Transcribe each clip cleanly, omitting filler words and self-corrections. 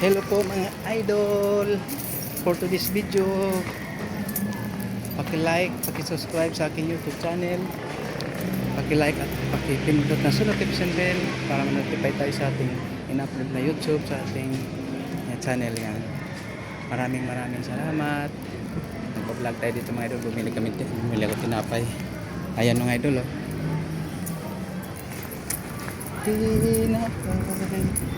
Hello po mga idol. For today's video, paki-like, paki-subscribe sa aking YouTube channel. Paki-like at paki-pindot na notification bell para ma-notify tayo sa ating in-upload na YouTube sa ating channel yan. Maraming salamat. Nagpa-vlog tayo dito mga idol. Bumili ako tinapay. Ayan mga idol oh. Tinapay.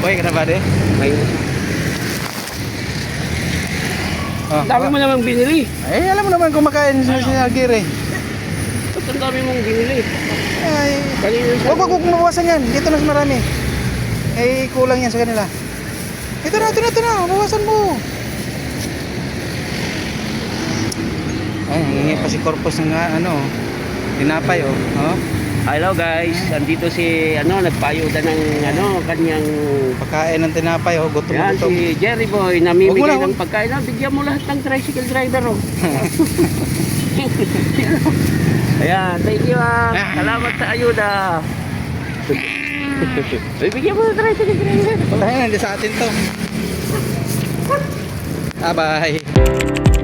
Boy, kenapa deh? Oh, Dami mo namang binili. Eh, alam mo naman kumakain sa Agir eh. Ba't ang dami mong binili? Ay, Kanina wag mabawasan yan. Dito mas marami. Eh, kulang yan sa kanila. Ito na. Bawasan mo. Ay, hingi pa si Corpus ng tinapay oh. Oh. Hello guys, andito si nagpayuda ng kanyang Pagkain ng tinapay oh, gutom na yan, gutom. si Jerry Boy namimigay ng pagkain. Bigyan mo lahat ng tricycle driver oh. Ayan, thank you Salamat sa ayuda. Bigyan mo ng tricycle driver. Tayo na, hindi sa atin to. Bye.